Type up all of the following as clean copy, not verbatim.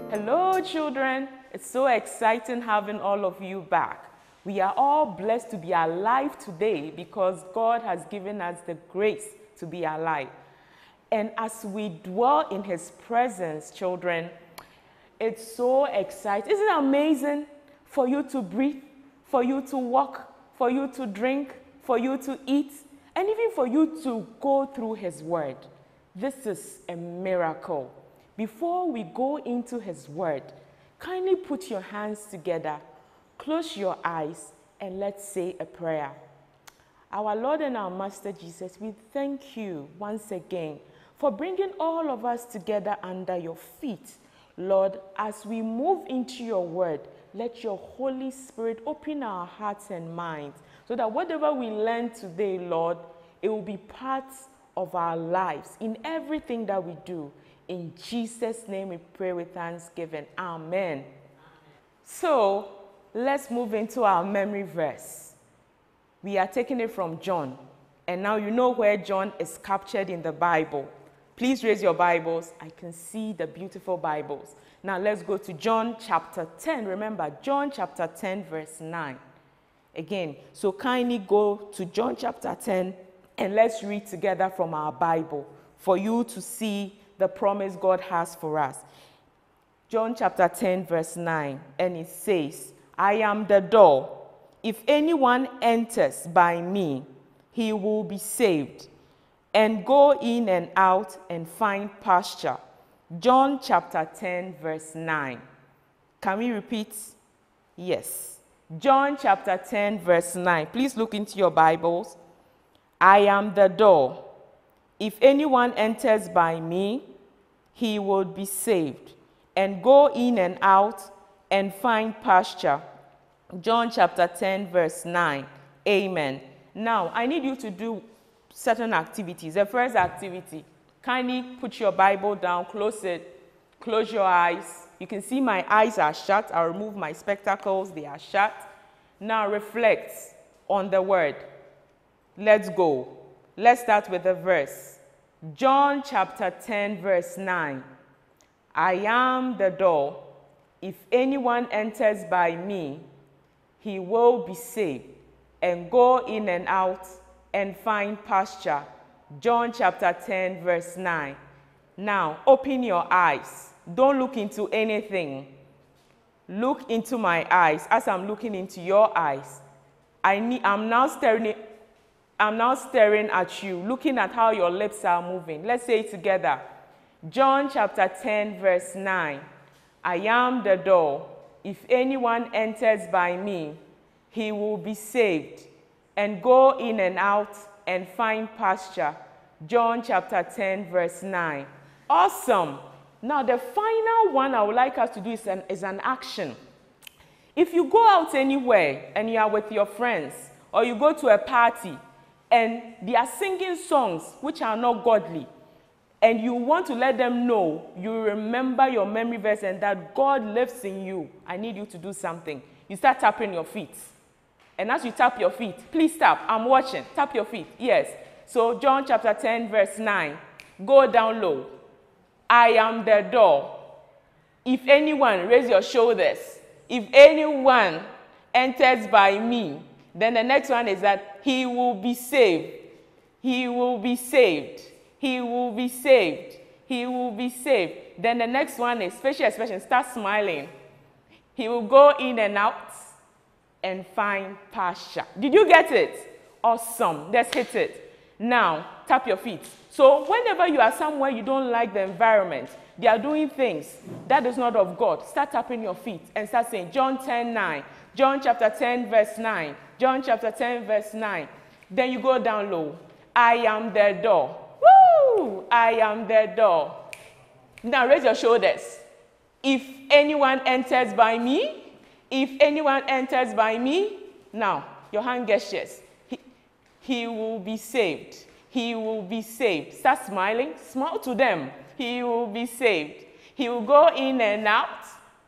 Hello, children. It's so exciting having all of you back. We are all blessed to be alive today because God has given us the grace to be alive. And as we dwell in His presence, children, it's so exciting. Isn't it amazing for you to breathe, for you to walk, for you to drink, for you to eat, and even for you to go through His Word? This is a miracle. Before we go into His Word, kindly put your hands together, close your eyes, and let's say a prayer. Our Lord and our Master Jesus, we thank you once again for bringing all of us together under your feet. Lord, as we move into your Word, let your Holy Spirit open our hearts and minds so that whatever we learn today, Lord, it will be part of our lives in everything that we do. In Jesus' name we pray with thanksgiving. Amen. So, let's move into our memory verse. We are taking it from John. And now you know where John is captured in the Bible. Please raise your Bibles. I can see the beautiful Bibles. Now let's go to John chapter 10. Remember, John chapter 10 verse 9. Again, so kindly go to John chapter 10 and let's read together from our Bible for you to see the promise God has for us. John chapter 10 verse 9, and it says, I am the door. If anyone enters by me, he will be saved and go in and out and find pasture. John chapter 10 verse 9. Can we repeat? Yes. John chapter 10 verse 9. Please look into your Bibles. I am the door. If anyone enters by me, he will be saved and go in and out and find pasture. John chapter 10 verse 9. Amen. Now, I need you to do certain activities. The first activity, kindly put your Bible down, close it, close your eyes. You can see my eyes are shut. I'll remove my spectacles. They are shut. Now reflect on the word. Let's go. Let's start with the verse. John chapter 10 verse 9. I am the door. If anyone enters by me, he will be saved and go in and out and find pasture. John chapter 10 verse 9. Now open your eyes. Don't look into anything. Look into my eyes as I'm looking into your eyes. I'm now staring at you, looking at how your lips are moving. Let's say it together. John chapter 10 verse 9. I am the door. If anyone enters by me, he will be saved and go in and out and find pasture. John chapter 10 verse 9. Awesome. Now the final one I would like us to do is an action. If you go out anywhere and you are with your friends or you go to a party, and they are singing songs which are not godly, and you want to let them know you remember your memory verse and that God lives in you, I need you to do something. You start tapping your feet. And as you tap your feet, please tap. I'm watching. Tap your feet. Yes. So John chapter 10 verse 9. Go down low. I am the door. If anyone, raise your shoulders. If anyone enters by me, then the next one is that he will be saved. He will be saved. He will be saved. He will be saved. Then the next one is facial expression. Start smiling. He will go in and out and find pasture. Did you get it? Awesome. Let's hit it. Now, tap your feet. So whenever you are somewhere you don't like the environment, they are doing things that is not of God, start tapping your feet and start saying John 10, 9. John chapter 10 verse 9. John chapter 10 verse 9. Then you go down low. I am the door. Woo! I am the door. Now raise your shoulders. If anyone enters by me, if anyone enters by me, now your hand gestures. He will be saved. He will be saved. Start smiling. Smile to them. He will be saved. He will go in and out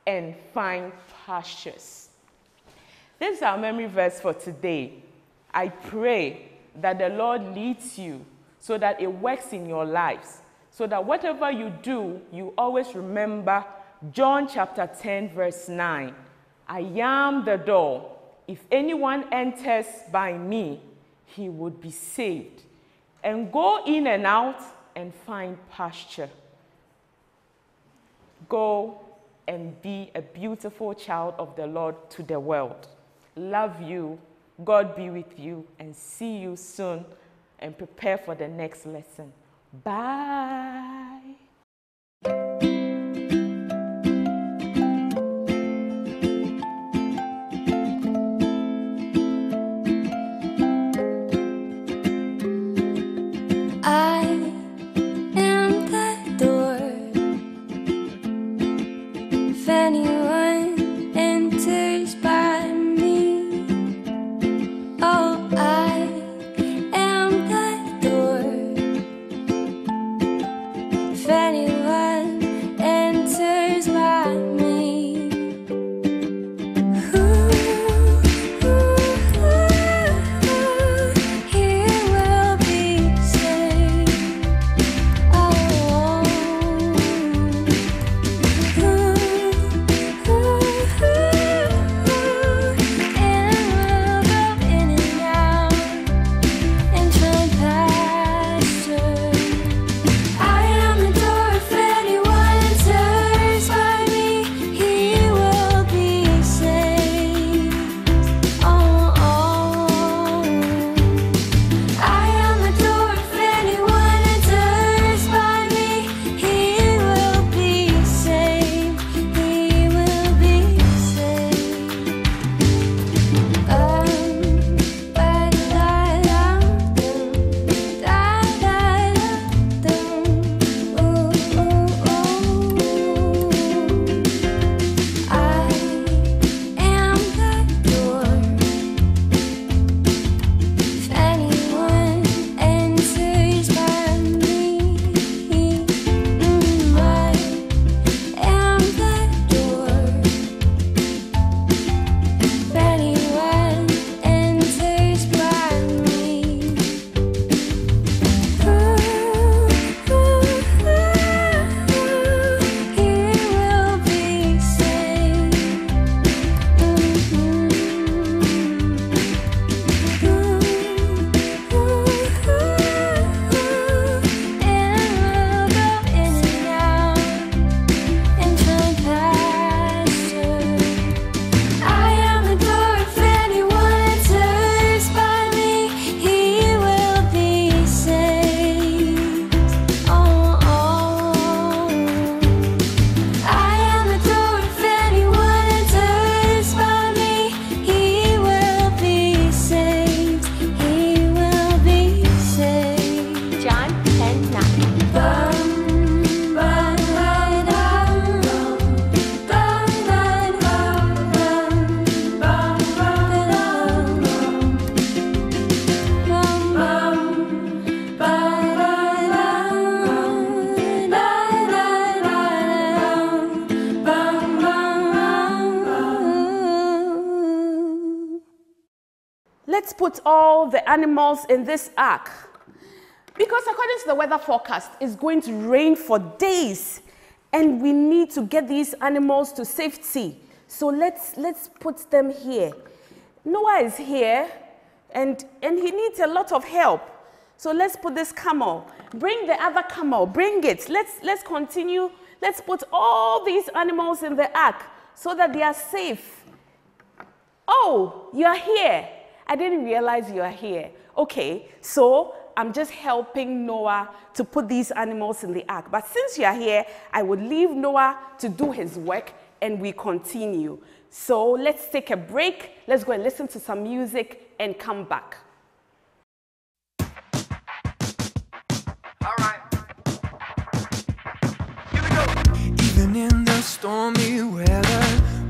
and find pastures. This is our memory verse for today. I pray that the Lord leads you so that it works in your lives, so that whatever you do, you always remember John chapter 10, verse 9. I am the door. If anyone enters by me, he would be saved and go in and out and find pasture. Go and be a beautiful child of the Lord to the world. Love you. God be with you, and see you soon, and prepare for the next lesson. Bye. I am the door. If anyone enters by me, oh, I am the door. If anyone enters by me, he will be saved. Oh, Let's put all the animals in this ark. Because according to the weather forecast, it's going to rain for days. And we need to get these animals to safety. So let's put them here. Noah is here, and he needs a lot of help. So let's put this camel. Bring the other camel. Bring it. Let's continue. Let's put all these animals in the ark so that they are safe. Oh, you are here. I didn't realize you are here. Okay, so I'm just helping Noah to put these animals in the ark. But since you are here, I would leave Noah to do his work and we continue. So let's take a break. Let's go and listen to some music and come back. All right. Here we go. Even in the stormy weather,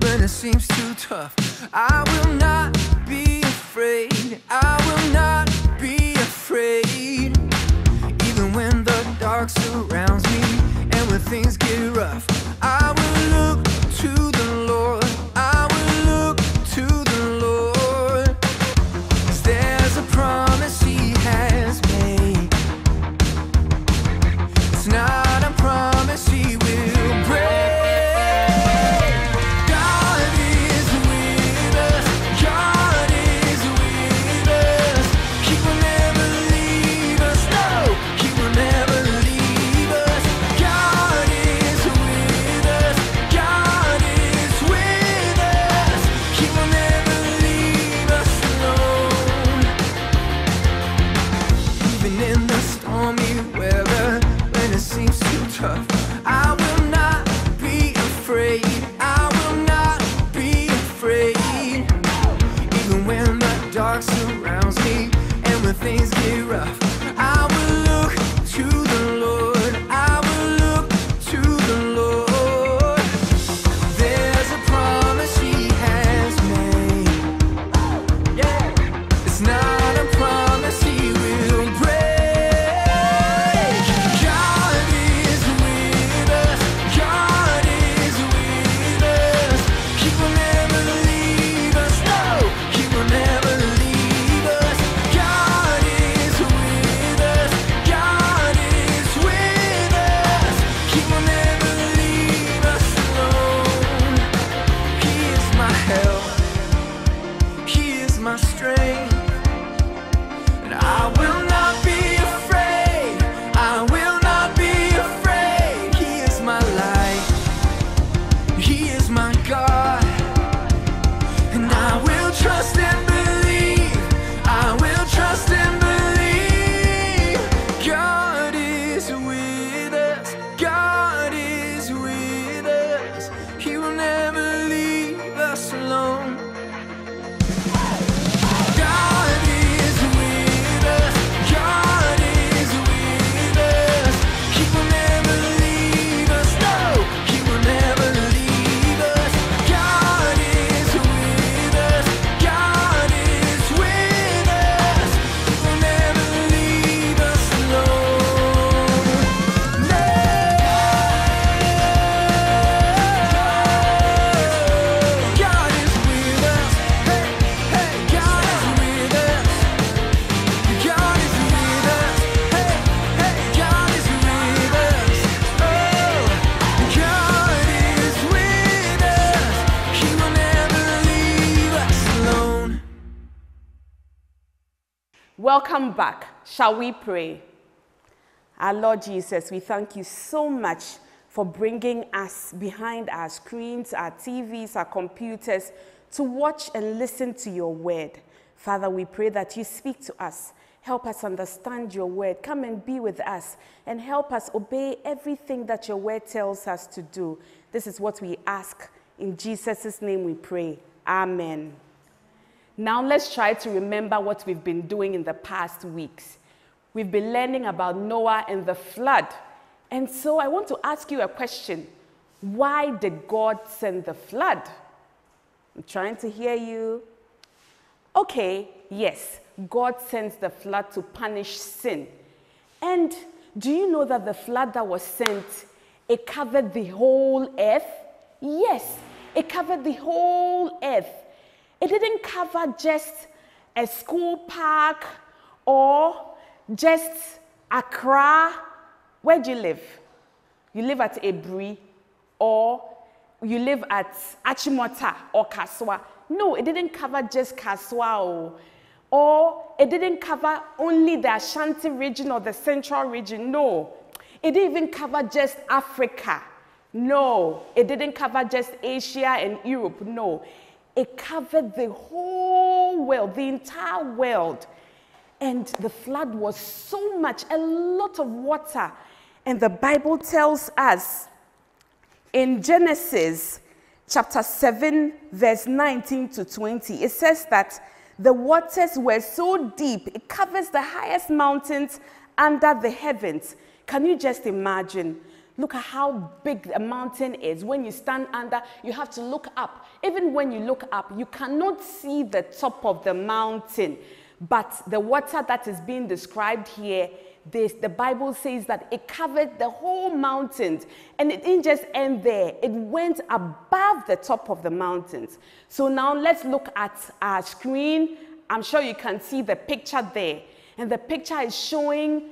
when it seems too tough, I will not be afraid. I will not be afraid. Even when the dark surrounds me and when things get rough, I will look to the Lord. I will look to the Lord. dark surrounds me, and when things get rough, I will look to the Lord. I will look to the Lord. There's a promise He has made. Yeah. It's not a promise He will break. God is with us. God is with us. He will never leave us. No, He will never leave us. God is with us. God is with us. He will never leave us alone. He is my help. He is my strength. And I will not be afraid. I will not be afraid. He is my light. He is my God. And I will trust and believe. I will trust and believe. God is with us. God is with us. He will never leave us alone. God is with us. God is with us. He will never leave us. No, He will never leave us. God is with us. God is with us. He will never leave us alone. No. God is with us. Hey, hey, God is with us. God is with us. Hey, hey, God is with us. Oh, God is with us. He will never leave us alone. Welcome back. Shall we pray? Our Lord Jesus, we thank you so much for bringing us behind our screens, our TVs, our computers, to watch and listen to your word. Father, we pray that you speak to us. Help us understand your word. Come and be with us and help us obey everything that your word tells us to do. This is what we ask. In Jesus' name we pray. Amen. Now let's try to remember what we've been doing in the past weeks. We've been learning about Noah and the flood. And so I want to ask you a question. Why did God send the flood? I'm trying to hear you. Okay, yes, God sends the flood to punish sin. And do you know that the flood that was sent, it covered the whole earth? Yes, it covered the whole earth. It didn't cover just a school park or just Accra. Where do you live? You live at Ebri, or you live at Achimota or Kaswa. No, it didn't cover just Kaswa, or it didn't cover only the Ashanti region or the central region. No, it didn't even cover just Africa. No, it didn't cover just Asia and Europe. No, it covered the whole world, the entire world. And the flood was so much, a lot of water. And the Bible tells us in Genesis chapter 7, verse 19 to 20, it says that the waters were so deep, it covers the highest mountains under the heavens. Can you just imagine? Look at how big a mountain is. When you stand under, you have to look up. Even when you look up, you cannot see the top of the mountain. But the water that is being described here, the Bible says that it covered the whole mountains, and it didn't just end there. It went above the top of the mountains. So now let's look at our screen. I'm sure you can see the picture there. And the picture is showing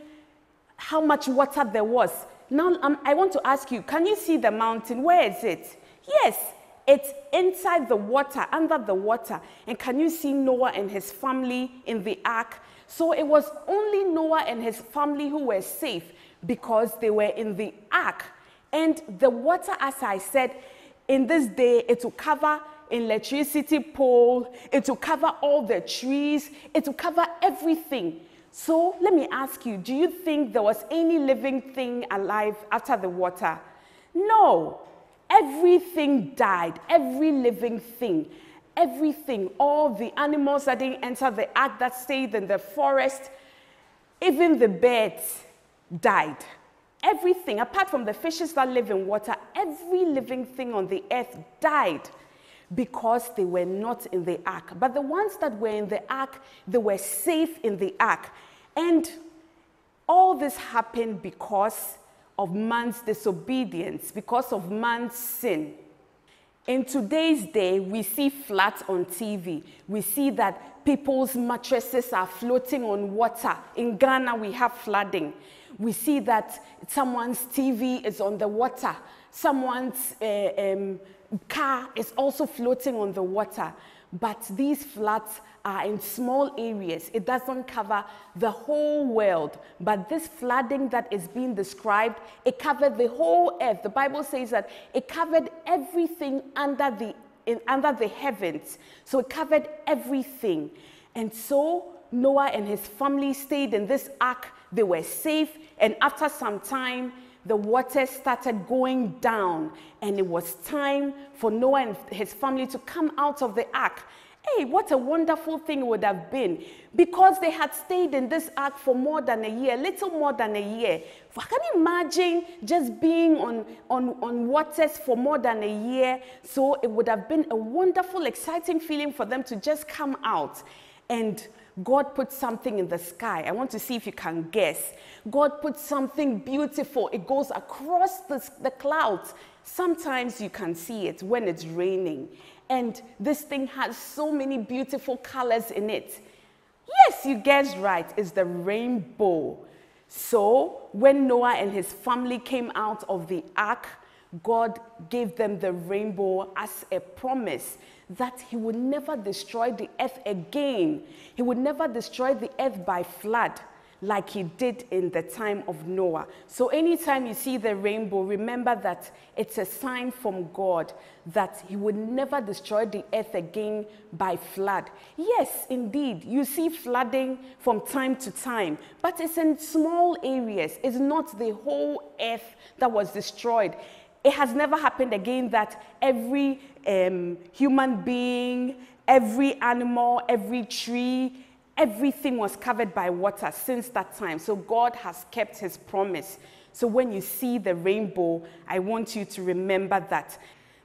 how much water there was. Now I want to ask you, can you see the mountain? Where is it? Yes, it's inside the water, under the water. And can you see Noah and his family in the ark? So it was only Noah and his family who were safe because they were in the ark. And the water, as I said, in this day, it will cover electricity pole, it will cover all the trees, it will cover everything. So let me ask you, do you think there was any living thing alive after the water? No. Everything died, every living thing. everything, all the animals that didn't enter the ark that stayed in the forest, even the birds died. Everything, apart from the fishes that live in water, every living thing on the earth died because they were not in the ark. But the ones that were in the ark, they were safe in the ark. And all this happened because of man's disobedience, because of man's sin. In today's day, we see floods on TV. We see that people's mattresses are floating on water. In Ghana, we have flooding. We see that someone's TV is on the water. Someone's car is also floating on the water. But these floods are in small areas. It doesn't cover the whole world. But this flooding that is being described, it covered the whole earth. The Bible says that it covered everything under the heavens. So it covered everything. And so Noah and his family stayed in this ark. They were safe. And after some time, the water started going down, and it was time for Noah and his family to come out of the ark. Hey, what a wonderful thing it would have been, because they had stayed in this ark for more than a year, little more than a year. Can you imagine just being on waters for more than a year? So it would have been a wonderful, exciting feeling for them to just come out. And God put something in the sky. I want to see if you can guess. God put something beautiful. It goes across the clouds. Sometimes you can see it when it's raining. And this thing has so many beautiful colors in it. Yes, you guessed right. It's the rainbow. So when Noah and his family came out of the ark, God gave them the rainbow as a promise that he would never destroy the earth again. He would never destroy the earth by flood like he did in the time of Noah. So anytime you see the rainbow, remember that it's a sign from God that he would never destroy the earth again by flood. Yes, indeed, you see flooding from time to time, but it's in small areas. It's not the whole earth that was destroyed. It has never happened again that every human being, every animal, every tree, everything was covered by water since that time. So God has kept his promise. So when you see the rainbow, I want you to remember that.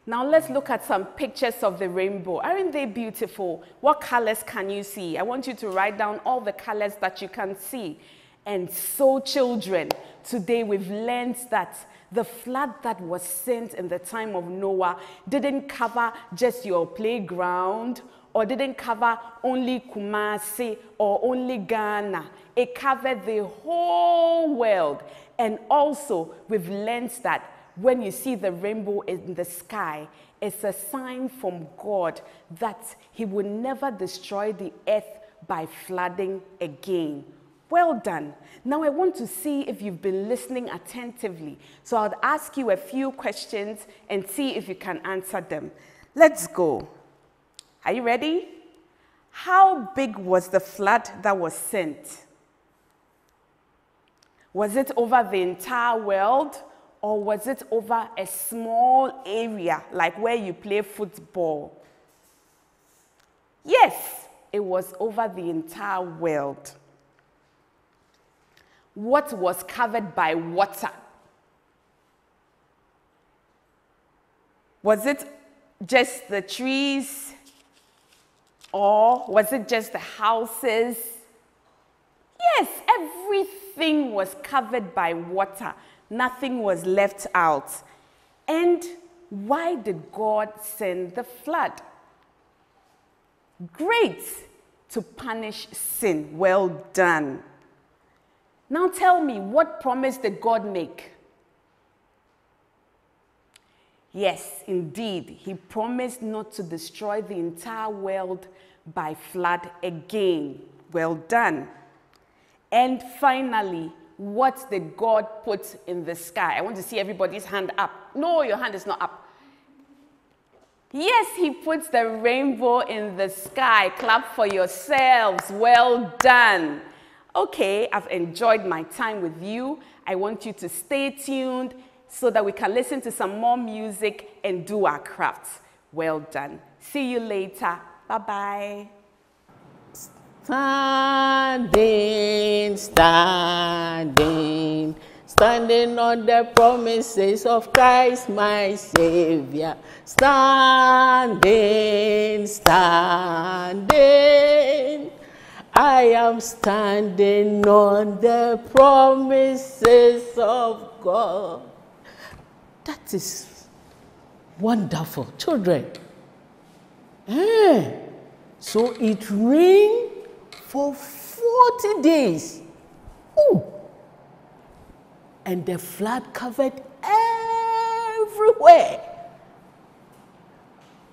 Now let's look at some pictures of the rainbow. Aren't they beautiful? What colors can you see? I want you to write down all the colors that you can see. And so children, today we've learned that the flood that was sent in the time of Noah didn't cover just your playground, or didn't cover only Kumasi or only Ghana. It covered the whole world. And also, we've learned that when you see the rainbow in the sky, it's a sign from God that he will never destroy the earth by flooding again. Well done. Now I want to see if you've been listening attentively. So I'll ask you a few questions and see if you can answer them. Let's go. Are you ready? How big was the flood that was sent? Was it over the entire world, or was it over a small area like where you play football? Yes, it was over the entire world. What was covered by water? Was it just the trees? Or was it just the houses? Yes, everything was covered by water. Nothing was left out. And why did God send the flood? Great, to punish sin. Well done. Now tell me, what promise did God make? Yes, indeed, he promised not to destroy the entire world by flood again. Well done. And finally, what did God put in the sky? I want to see everybody's hand up. No, your hand is not up. Yes, he puts the rainbow in the sky. Clap for yourselves. Well done. Okay, I've enjoyed my time with you. I want you to stay tuned so that we can listen to some more music and do our crafts. Well done. See you later. Bye-bye. Standing, standing, standing on the promises of Christ my Savior. Standing, standing, I am standing on the promises of God. That is wonderful, children. So it rained for 40 days. Ooh. And the flood covered everywhere.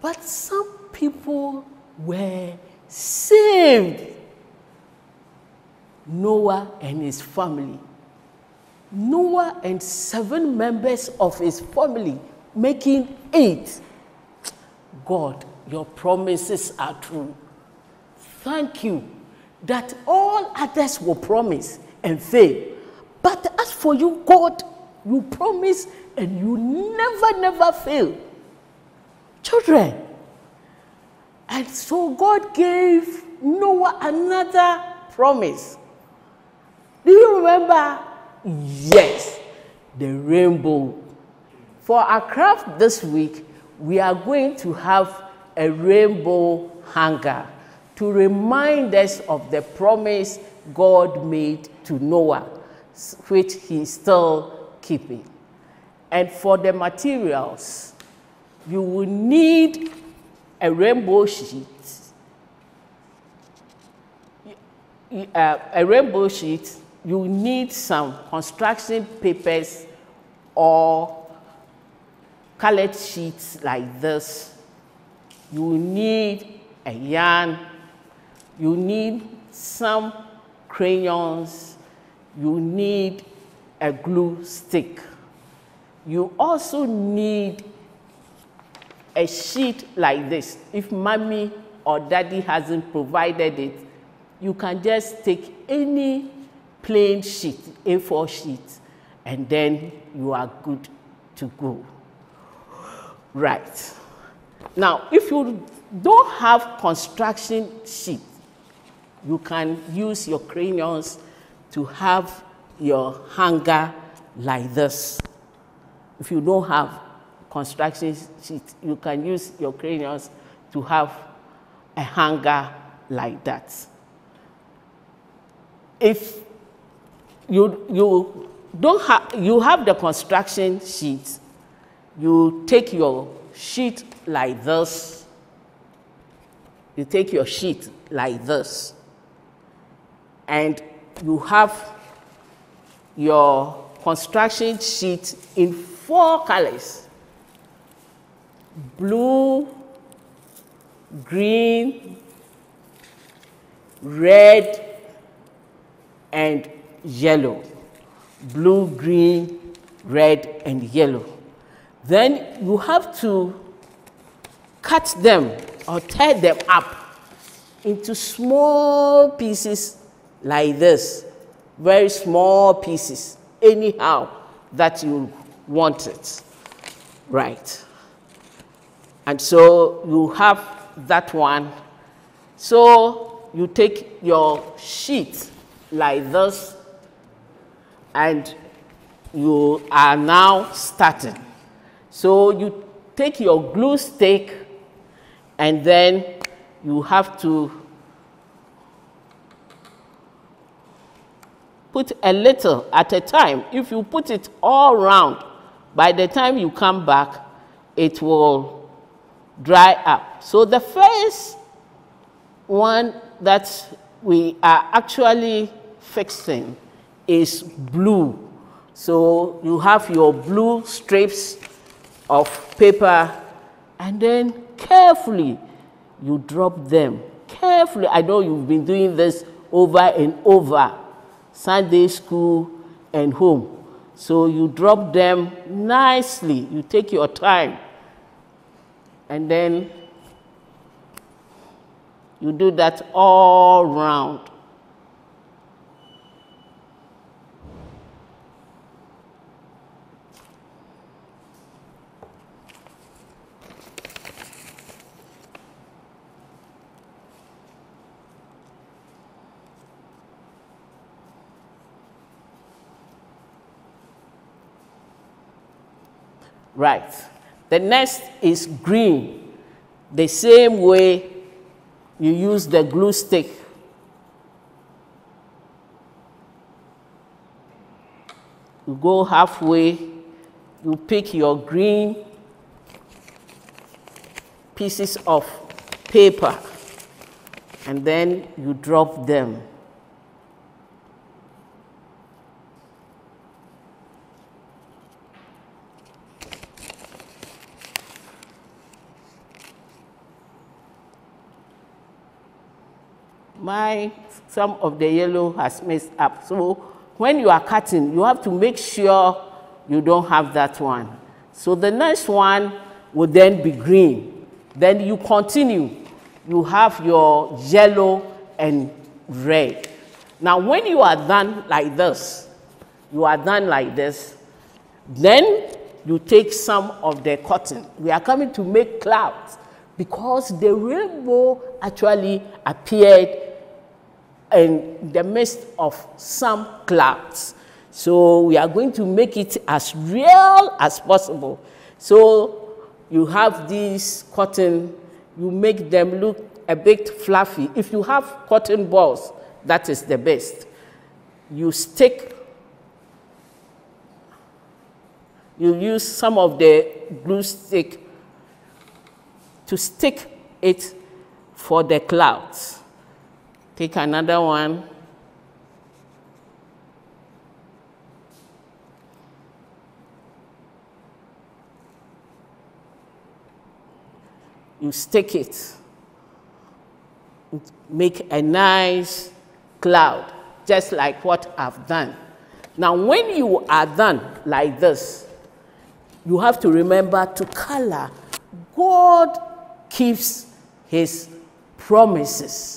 But some people were saved. Noah and his family. Noah and 7 members of his family, making 8. God, your promises are true. Thank you that all others will promise and fail. But as for you, God, you promise and you never fail. Children. And so God gave Noah another promise. Do you remember? Yes, the rainbow. For our craft this week, we are going to have a rainbow hanger to remind us of the promise God made to Noah, which he is still keeping. And for the materials, you will need a rainbow sheet, you need some construction papers or colored sheets like this. You need a yarn, you need some crayons, you need a glue stick. You also need a sheet like this. If mommy or daddy hasn't provided it, you can just take any plain sheet, A4 sheet, and then you are good to go. Right. Now, if you don't have construction sheet, you can use your crayons to have your hanger like this. If you don't have construction sheet, you can use your crayons to have a hanger like that. If you don't have, you have the construction sheet, you take your sheet like this. You take your sheet like this, and you have your construction sheet in 4 colors: blue, green, red, and yellow. Blue, green, red, and yellow. Then you have to cut them or tear them up into small pieces like this. Very small pieces, anyhow that you want it. Right. And so you have that one. So you take your sheet like this, and you are now starting. So you take your glue stick, and then you have to put a little at a time. If you put it all round, by the time you come back, it will dry up. So the first one that we are actually fixing is blue. So you have your blue strips of paper, and then carefully you drop them. Carefully. I know you've been doing this over and over, Sunday school and home. So you drop them nicely. You take your time, and then you do that all round. Right. The next is green. The same way you use the glue stick. You go halfway, you pick your green pieces of paper, and then you drop them. Some of the yellow has messed up. So when you are cutting, you have to make sure you don't have that one. So the next one will then be green. Then you continue. You have your yellow and red. Now when you are done like this, then you take some of the cotton. We are coming to make clouds because the rainbow actually appeared in the midst of some clouds. So we are going to make it as real as possible. So you have these cotton, you make them look a bit fluffy. If you have cotton balls, that is the best. You use some of the glue stick to stick it for the clouds. Take another one. You stick it. Make a nice cloud, just like what I've done. Now, when you are done like this, you have to remember to color. God keeps his promises.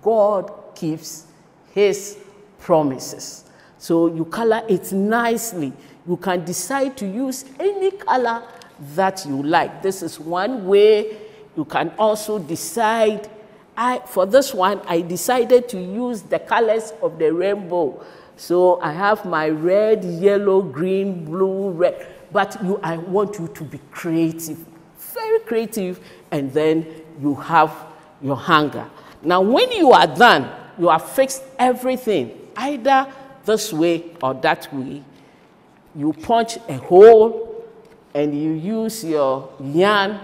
God keeps his promises. So you color it nicely. You can decide to use any color that you like. This is one way. You can also decide, for this one, I decided to use the colors of the rainbow. So I have my red, yellow, green, blue, red. But I want you to be creative, very creative, and then you have your hanger. Now, when you are done, you have fixed everything, either this way or that way. You punch a hole and you use your yarn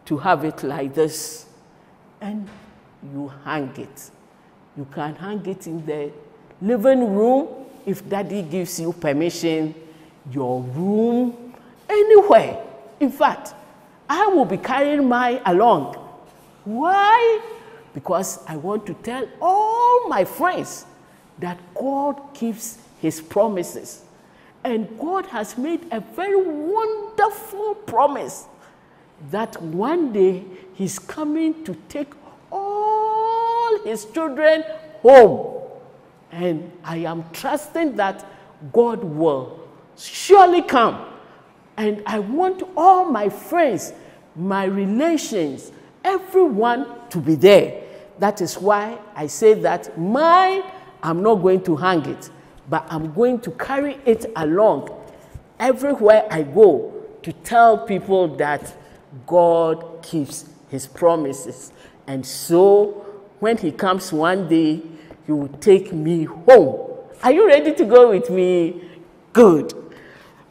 to have it like this, and you hang it. You can hang it in the living room if daddy gives you permission, your room, anywhere. In fact, I will be carrying mine along. Why? Because I want to tell all my friends that God keeps his promises. And God has made a very wonderful promise that one day he's coming to take all his children home. And I am trusting that God will surely come. And I want all my friends, my relations, everyone to be there. That is why I say that mine, I'm not going to hang it, but I'm going to carry it along everywhere I go to tell people that God keeps his promises. And so when he comes one day, he will take me home. Are you ready to go with me? Good.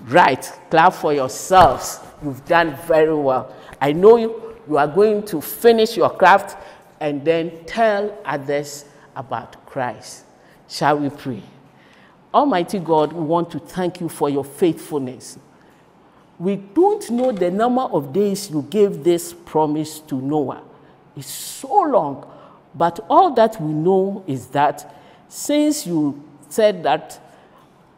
Right. Clap for yourselves. You've done very well. I know you are going to finish your craft and then tell others about Christ. Shall we pray? Almighty God, we want to thank you for your faithfulness. We don't know the number of days you gave this promise to Noah. It's so long. But all that we know is that since you said that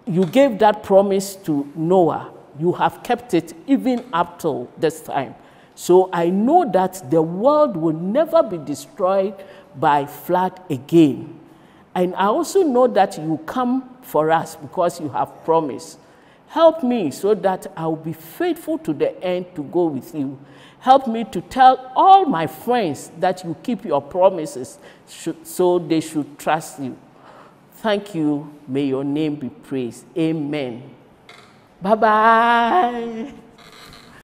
you gave that promise to Noah, you have kept it even up till this time. So I know that the world will never be destroyed by flood again. And I also know that you come for us because you have promised. Help me so that I will be faithful to the end to go with you. Help me to tell all my friends that you keep your promises so they should trust you. Thank you. May your name be praised. Amen. Bye-bye.